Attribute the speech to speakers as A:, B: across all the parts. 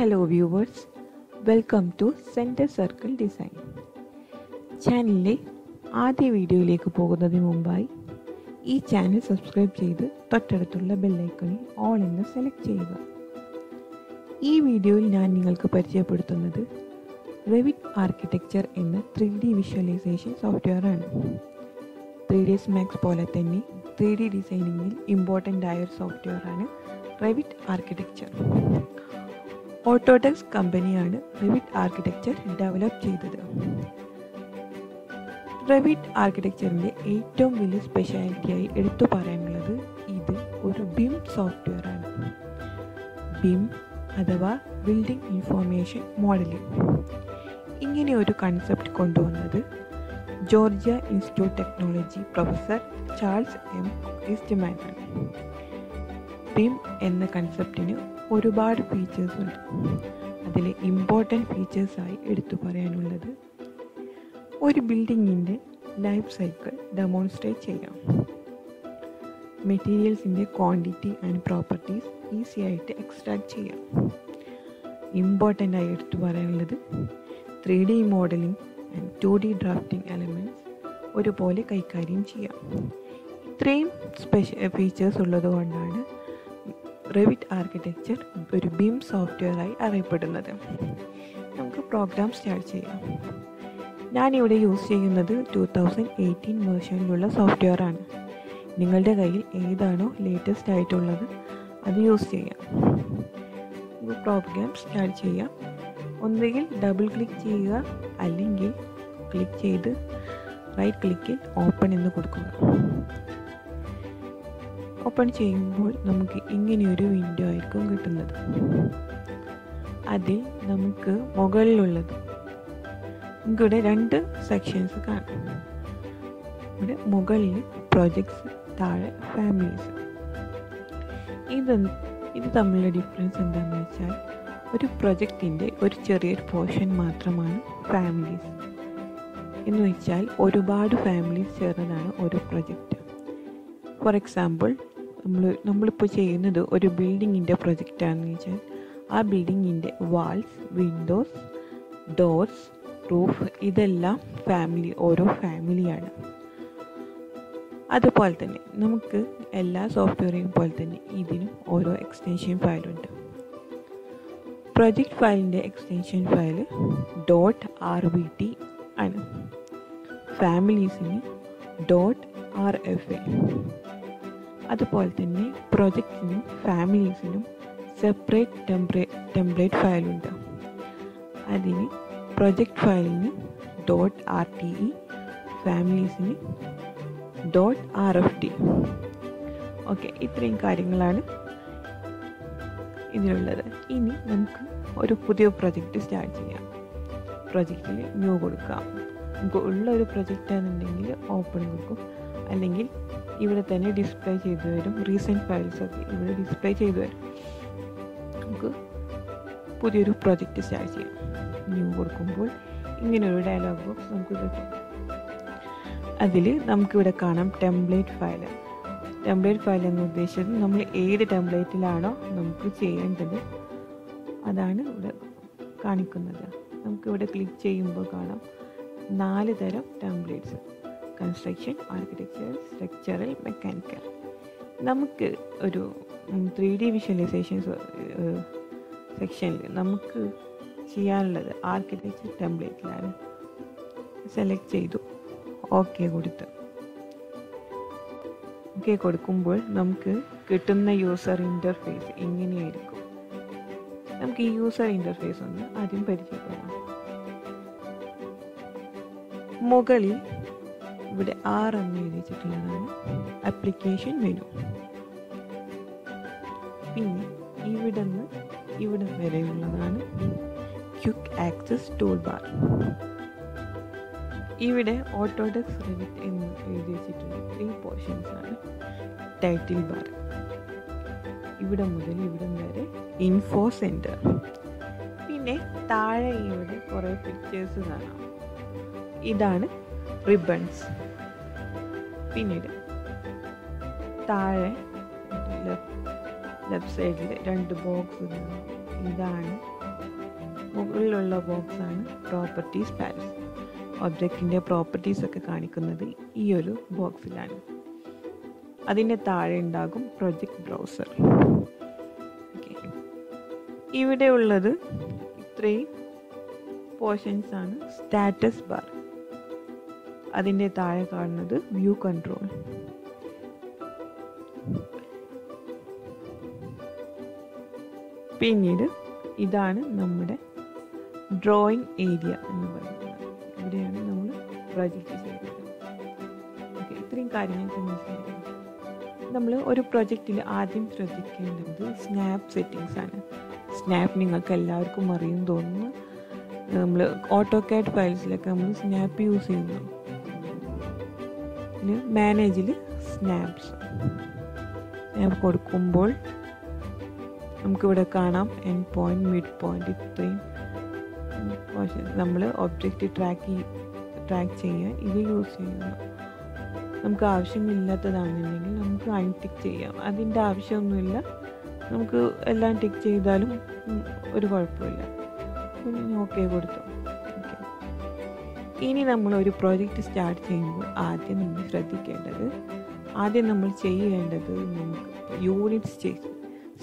A: Hello viewers, welcome to Center Circle Design. ചാനലിലെ ആദ്യ വീഡിയോയിലേക്ക് പോകുന്നതിന് മുമ്പായി ഈ ചാനൽ സബ്സ്ക്രൈബ് ചെയ്ത് തൊട്ടടുത്തുള്ള ബെല്ലൈക്കണിൽ ഓൾ എന്ന് സെലക്ട് ചെയ്യുക. ഈ വീഡിയോയിൽ ഞാൻ നിങ്ങൾക്ക് പരിചയപ്പെടുത്തുന്നത് റെവിറ്റ് ആർക്കിടെക്ചർ എന്ന 3D വിഷ്വലൈസേഷൻ സോഫ്റ്റ്വെയർ ആണ്. 3ds Max പോലെ തന്നെ 3D ഡിസൈനിങ്ങിൽ ഇമ്പോർട്ടൻ്റ് ആയ ഒരു സോഫ്റ്റ്വെയർ ആണ് റെവിറ്റ് ആർക്കിടെക്ചർ. ഓട്ടോഡെസ്ക് കമ്പനിയാണ് റെവിറ്റ് ആർക്കിടെക്ചർ ഡെവലപ്പ് ചെയ്തത്. റെവിറ്റ് ആർക്കിടെക്ചറിൻ്റെ ഏറ്റവും വലിയ സ്പെഷ്യാലിറ്റിയായി എടുത്തു പറയാനുള്ളത് ഇത് ഒരു BIM സോഫ്റ്റ്വെയർ ആണ്. BIM അഥവാ ബിൽഡിംഗ് ഇൻഫോർമേഷൻ മോഡലിംഗ്. ഇങ്ങനെ ഒരു കൺസെപ്റ്റ് കൊണ്ടുവന്നത് Georgia institute technology professor Charles M. ഈസ്റ്റ്മാനാണ്. BIM എന്ന കൺസെപ്റ്റിന് ഒരുപാട് ഫീച്ചേഴ്സ് ഉണ്ട്. അതിലെ ഇമ്പോർട്ടൻ്റ് ഫീച്ചേഴ്സായി എടുത്തു പറയാനുള്ളത് ഒരു ബിൽഡിങ്ങിൻ്റെ ലൈഫ് സൈക്കിൾ ഡെമോൺസ്ട്രേറ്റ് ചെയ്യാം. മെറ്റീരിയൽസിൻ്റെ ക്വാണ്ടിറ്റി ആൻഡ് പ്രോപ്പർട്ടീസ് ഈസി ആയിട്ട് എക്സ്ട്രാക്ട് ചെയ്യാം. ഇമ്പോർട്ടൻ്റ് ആയി എടുത്തു പറയാനുള്ളത് 3D modelling and 2D drafting elements ഒരുപോലെ കൈകാര്യം ചെയ്യാം. ഇത്രയും ഫീച്ചേഴ്സ് ഉള്ളതുകൊണ്ടാണ് റെവിറ്റ് ആർക്കിടെക്ചർ ഒരു BIM സോഫ്റ്റ്വെയറായി അറിയപ്പെടുന്നത്. നമുക്ക് പ്രോഗ്രാം സ്റ്റാർട്ട് ചെയ്യാം. ഞാനിവിടെ യൂസ് ചെയ്യുന്നത് 2018 വേർഷനിലുള്ള സോഫ്റ്റ്വെയർ ആണ്. നിങ്ങളുടെ കയ്യിൽ ഏതാണോ ലേറ്റസ്റ്റ് ആയിട്ടുള്ളത് അത് യൂസ് ചെയ്യാം. പ്രോഗ്രാം സ്റ്റാർട്ട് ചെയ്യാം. ഒന്നുകിൽ ഡബിൾ ക്ലിക്ക് ചെയ്യുക, അല്ലെങ്കിൽ ക്ലിക്ക് ചെയ്ത് റൈറ്റ് ക്ലിക്കിൽ ഓപ്പൺ എന്ന് കൊടുക്കുക. ഓപ്പൺ ചെയ്യുമ്പോൾ നമുക്ക് ഇങ്ങനെയൊരു വിൻഡോ ആയിരിക്കും കിട്ടുന്നത്. അതിൽ നമുക്ക് മുകളിലുള്ളത് നമുക്കിവിടെ 2 സെക്ഷൻസ് കാണാം. ഇവിടെ മുകളിൽ പ്രൊജക്ട്സ്, താഴെ ഫാമിലീസ്. ഇത് തമ്മിലുള്ള ഡിഫറൻസ് എന്താണെന്ന് വെച്ചാൽ ഒരു പ്രൊജക്റ്റിൻ്റെ ഒരു ചെറിയൊരു പോർഷൻ മാത്രമാണ് ഫാമിലീസ്. എന്ന് വെച്ചാൽ ഒരുപാട് ഫാമിലീസ് ചേർന്നതാണ് ഒരു പ്രൊജക്റ്റ്. ഫോർ എക്സാമ്പിൾ നമ്മളിപ്പോൾ ചെയ്യുന്നത് ഒരു ബിൽഡിങ്ങിൻ്റെ പ്രൊജക്റ്റാണെന്ന് വെച്ചാൽ ആ ബിൽഡിങ്ങിൻ്റെ വാൾസ്, വിൻഡോസ്, ഡോർസ്, റൂഫ് ഇതെല്ലാം ഓരോ ഫാമിലിയാണ്. അതുപോലെ തന്നെ നമുക്ക് എല്ലാ സോഫ്റ്റ്വെയറിനും പോലെ തന്നെ ഇതിനും ഓരോ എക്സ്റ്റൻഷൻ ഫയലുണ്ട്. പ്രൊജക്റ്റ് ഫയലിൻ്റെ എക്സ്റ്റൻഷൻ ഫയൽ .rbt ആണ്. ഫാമിലീസിന് .rfa. അതുപോലെ തന്നെ പ്രൊജക്റ്റിനും ഫാമിലീസിനും സെപ്പറേറ്റ് ടെംപ്ലേറ്റ് ഫയലുണ്ട്. അതിന് പ്രൊജക്റ്റ് ഫയലിന് .rte, ഫാമിലീസിന് .rfd. ഓക്കെ, ഇത്രയും കാര്യങ്ങളാണ് ഇതിലുള്ളത്. ഇനി നമുക്ക് ഒരു പുതിയ പ്രൊജക്റ്റ് സ്റ്റാർട്ട് ചെയ്യാം. പ്രൊജക്റ്റിൽ ന്യൂ കൊടുക്കാം. നമുക്ക് ഉള്ള ഒരു പ്രൊജക്റ്റ് ആണെന്നുണ്ടെങ്കിൽ ഓപ്പൺ കൊടുക്കും, അല്ലെങ്കിൽ ഇവിടെ തന്നെ ഡിസ്പ്ലേ ചെയ്തു വരും. റീസെൻറ്റ് ഫയൽസ് ഒക്കെ ഇവിടെ ഡിസ്പ്ലേ ചെയ്തു വരും. നമുക്ക് പുതിയൊരു പ്രൊജക്റ്റ് സ്റ്റാർട്ട് ചെയ്യാം. ന്യൂ കൊടുക്കുമ്പോൾ ഇങ്ങനെയൊരു ഡയലോഗ് ബോക്സ് നമുക്ക് കിട്ടും. അതിൽ നമുക്കിവിടെ കാണാം ടെംപ്ലേറ്റ് ഫയൽ. ടെംപ്ലേറ്റ് ഫയൽ എന്ന് ഉദ്ദേശിച്ചത് നമ്മൾ ഏത് ടെംപ്ലേറ്റിലാണോ നമുക്ക് ചെയ്യേണ്ടത് അതാണ് ഇവിടെ കാണിക്കുന്നത്. നമുക്കിവിടെ ക്ലിക്ക് ചെയ്യുമ്പോൾ കാണാം 4 തരം templates: construction, architecture, structural, mechanical. നമുക്ക് ഒരു 3D വിഷ്വലൈസേഷൻ സെക്ഷനിൽ നമുക്ക് ചെയ്യാനുള്ളത് ആർക്കിടെക്ചർ ടെംപ്ലേറ്റിലാണ്. സെലക്ട് ചെയ്തു, ഓക്കെ കൊടുക്കുമ്പോൾ നമുക്ക് കിട്ടുന്ന യൂസർ ഇൻ്റർഫേസ് ഇങ്ങനെയായിരിക്കും. നമുക്ക് ഈ യൂസർ ഇൻ്റർഫേസ് ഒന്ന് ആദ്യം പരിചയപ്പെടാം. മുകളിൽ ഇവിടെ R എന്ന് എഴുതിച്ചിട്ടുള്ളതാണ് ആപ്ലിക്കേഷൻ മെനു. പിന്നെ ഇവിടെ വരെയുള്ളതാണ് ക്വിക്ക് ആക്സസ് ടൂൾ ബാർ. ഇവിടെ ഓട്ടോഡെസ്ക് റെവിറ്റ് എന്ന് എഴുതി വെച്ചിട്ടുള്ള 3 പോർഷൻസ് ആണ്. ടൈറ്റിൽ ബാർ, ഇവിടെ മുതൽ ഇവിടം വരെ ഇൻഫോ സെൻറ്റർ. പിന്നെ താഴെ ഇവിടെ കുറേ പിക്ചേഴ്സ് കാണാം. ഇതാണ് റിബൺസ്. പിന്നീട് താഴെ ലെഫ്റ്റ് സൈഡിൽ 2 ബോക്സ്. ഇതാണ് മുകളിലുള്ള ബോക്സാണ് പ്രോപ്പർട്ടീസ് പാനൽ. ഒബ്ജക്റ്റിൻ്റെ പ്രോപ്പർട്ടീസ് ഒക്കെ കാണിക്കുന്നത് ഈ ഒരു ബോക്സിലാണ്. അതിൻ്റെ താഴെ ഉണ്ടാകും പ്രൊജക്റ്റ് ബ്രൗസർ. ഓക്കെ, ഇവിടെ ഉള്ളത് ഇത്രയും പോർഷൻസ് ആണ്. സ്റ്റാറ്റസ് ബാർ, അതിൻ്റെ താഴെ കാണുന്നത് വ്യൂ കൺട്രോൾ, പിന്നീട് ഇതാണ് നമ്മുടെ ഡ്രോയിങ് ഏരിയ എന്ന് പറയുന്നത്. ഇവിടെയാണ് നമ്മൾ പ്രൊജക്റ്റ് ചെയ്യുന്നത്. ഓക്കെ, ഇത്രയും കാര്യങ്ങൾക്ക് മനസ്സിലാക്കണം. നമ്മൾ ഒരു പ്രൊജക്റ്റിൽ ആദ്യം ശ്രദ്ധിക്കേണ്ടത് സ്നാപ്പ് സെറ്റിങ്സ് ആണ്. സ്നാപ്പ് നിങ്ങൾക്ക് എല്ലാവർക്കും അറിയും തോന്നുന്നു. നമ്മൾ ഓട്ടോകാഡ് ഫയൽസിലൊക്കെ നമ്മൾ സ്നാപ്പ് യൂസ് ചെയ്യുന്നു. മാനേജിൽ സ്നാപ്സ് കൊടുക്കുമ്പോൾ നമുക്കിവിടെ കാണാം എൻഡ് പോയിന്റ്, മിഡ് പോയിന്റ്, ഇത്രയും നമ്മൾ ഒബ്ജക്റ്റ് ട്രാക്ക് ചെയ്യാൻ ഇത് യൂസ് ചെയ്യുന്നു. നമുക്ക് ആവശ്യമില്ലാത്തതാണെന്നുണ്ടെങ്കിൽ നമുക്ക് അൺടിക്ക് ചെയ്യാം. അതിൻ്റെ ആവശ്യമൊന്നുമില്ല, നമുക്ക് എല്ലാം ടിക്ക് ചെയ്താലും ഒരു കുഴപ്പമില്ല. ഓക്കെ കൊടുത്തു. ഓക്കെ, ഇനി നമ്മൾ ഒരു പ്രോജക്റ്റ് സ്റ്റാർട്ട് ചെയ്യുമ്പോൾ ആദ്യം നമ്മൾ ശ്രദ്ധിക്കേണ്ടത്, ആദ്യം നമ്മൾ ചെയ്യേണ്ടത് നമുക്ക് യൂണിറ്റ്സ്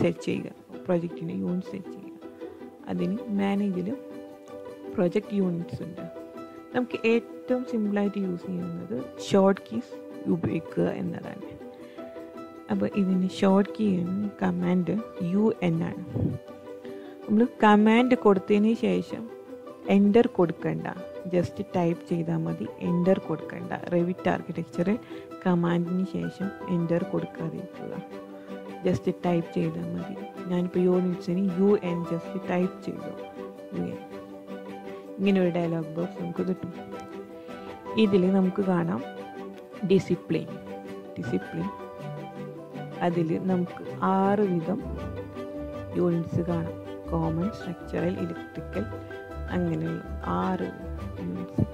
A: സെറ്റ് ചെയ്യുക. പ്രൊജക്റ്റിന് യൂണിറ്റ് സെറ്റ് ചെയ്യുക. അതിന് മാനേജിൽ പ്രൊജക്റ്റ് യൂണിറ്റ്സ് ഉണ്ട്. നമുക്ക് ഏറ്റവും സിമ്പിളായിട്ട് യൂസ് ചെയ്യുന്നത് ഷോർട്ട് കീസ് ഉപയോഗിക്കുക എന്നതാണ്. അപ്പോൾ ഇതിന് ഷോർട്ട് കീ കമാൻഡ് UN ആണ്. നമ്മൾ കമാൻഡ് കൊടുത്തതിന് ശേഷം എൻ്റർ കൊടുക്കണ്ട, ജസ്റ്റ് ടൈപ്പ് ചെയ്താൽ മതി. എൻ്റർ കൊടുക്കണ്ട. റെവിറ്റ് ആർക്കിടെക്ചർ കമാൻഡിന് ശേഷം എൻ്റർ കൊടുക്കാതിരിക്കുക, ജസ്റ്റ് ടൈപ്പ് ചെയ്താൽ മതി. ഞാനിപ്പോൾ യൂണിറ്റ്സിന് UN ജസ്റ്റ് ടൈപ്പ് ചെയ്തു. UN ഇങ്ങനെ ഒരു ഡയലോഗ് ബോക്സ് നമുക്ക് കിട്ടും. ഇതിൽ നമുക്ക് കാണാം ഡിസിപ്ലിൻ. അതിൽ നമുക്ക് 6 വിധം യൂണിറ്റ്സ് കാണാം. കോമൺ, സ്ട്രക്ചറൽ, ഇലക്ട്രിക്കൽ, അങ്ങനെയുള്ള 6 യൂണിറ്റ്സ്.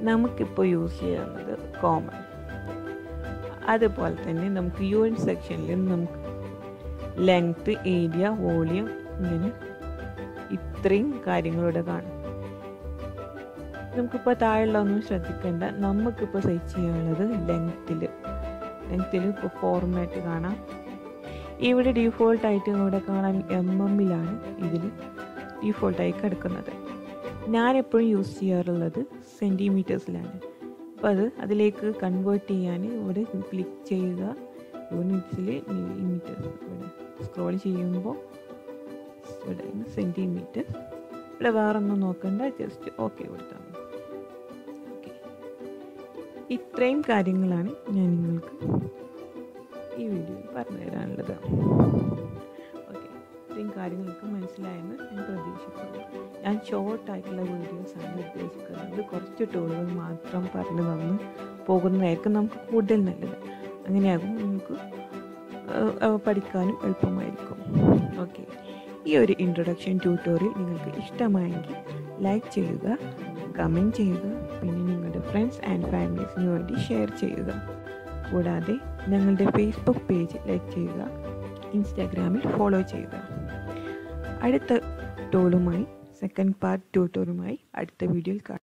A: നമുക്കിപ്പോൾ യൂസ് ചെയ്യുന്നത് കോമൺ. അതുപോലെ തന്നെ നമുക്ക് യൂണിറ്റ് സെക്ഷനിൽ നമുക്ക് ലെങ്ത്, ഏരിയ, വോളിയം, ഇങ്ങനെ ഇത്രയും കാര്യങ്ങളിവിടെ കാണും. നമുക്കിപ്പോൾ താഴെയുള്ളതൊന്നും ശ്രദ്ധിക്കേണ്ട. നമുക്കിപ്പോൾ സെറ്റ് ചെയ്യാനുള്ളത് ലെങ്ത്തിൽ ഇപ്പോൾ ഫോർമാറ്റ് കാണാം. ഇവിടെ ഡീഫോൾട്ടായിട്ട് ഇവിടെ കാണാൻ MM-ലാണ് ഇതിൽ ഡീഫോൾട്ടായി കിടക്കുന്നത്. ഞാനെപ്പോഴും യൂസ് ചെയ്യാറുള്ളത് സെൻറ്റിമീറ്റേഴ്സിലാണ്. അപ്പോൾ അതിലേക്ക് കൺവേർട്ട് ചെയ്യാൻ ഇവിടെ ക്ലിക്ക് ചെയ്യുക. യൂണിറ്റ്സിൽ മില്ലിമീറ്റേഴ്സ് ഇവിടെ സ്ക്രോൾ ചെയ്യുമ്പോൾ ഇവിടെ സെൻറ്റിമീറ്റർ. ഇവിടെ വേറെ ഒന്നും നോക്കണ്ട, ജസ്റ്റ് ഓക്കെ കൊടുത്താൽ മതി. ഓക്കെ, ഇത്രയും കാര്യങ്ങളാണ് ഞാൻ നിങ്ങൾക്ക് ഈ വീഡിയോയിൽ പറഞ്ഞു തരാനുള്ളത്. ഓക്കെ, ഇത്രയും കാര്യങ്ങൾക്ക് മനസ്സിലായെന്ന് ഞാൻ പ്രതീക്ഷിക്കുന്നു. ഞാൻ ഷോർട്ടായിട്ടുള്ള വീഡിയോസാണ് ഉദ്ദേശിക്കുന്നത്. കുറച്ച് ടൂളുകൾ മാത്രം പറഞ്ഞു തന്ന് പോകുന്നതായിരിക്കും നമുക്ക് കൂടുതൽ നല്ലത്. അങ്ങനെയാകും നമുക്ക് പഠിക്കാനും എളുപ്പമായിരിക്കും. ഓക്കെ, ഈ ഒരു ഇൻട്രൊഡക്ഷൻ ട്യൂട്ടോറിയൽ നിങ്ങൾക്ക് ഇഷ്ടമായെങ്കിൽ ലൈക്ക് ചെയ്യുക, കമൻറ്റ് ചെയ്യുക, പിന്നെ നിങ്ങളുടെ ഫ്രണ്ട്സ് ആൻഡ് ഫാമിലീസിന് വേണ്ടി ഷെയർ ചെയ്യുക. കൂടാതെ ഞങ്ങളുടെ ഫേസ്ബുക്ക് പേജ് ലൈക്ക് ചെയ്യുക, ഇൻസ്റ്റാഗ്രാമിൽ ഫോളോ ചെയ്യുക. അടുത്ത ടൂളുമായി, സെക്കൻഡ് പാർട്ട് ട്യൂട്ടോറുമായി അടുത്ത വീഡിയോയിൽ കാണാം.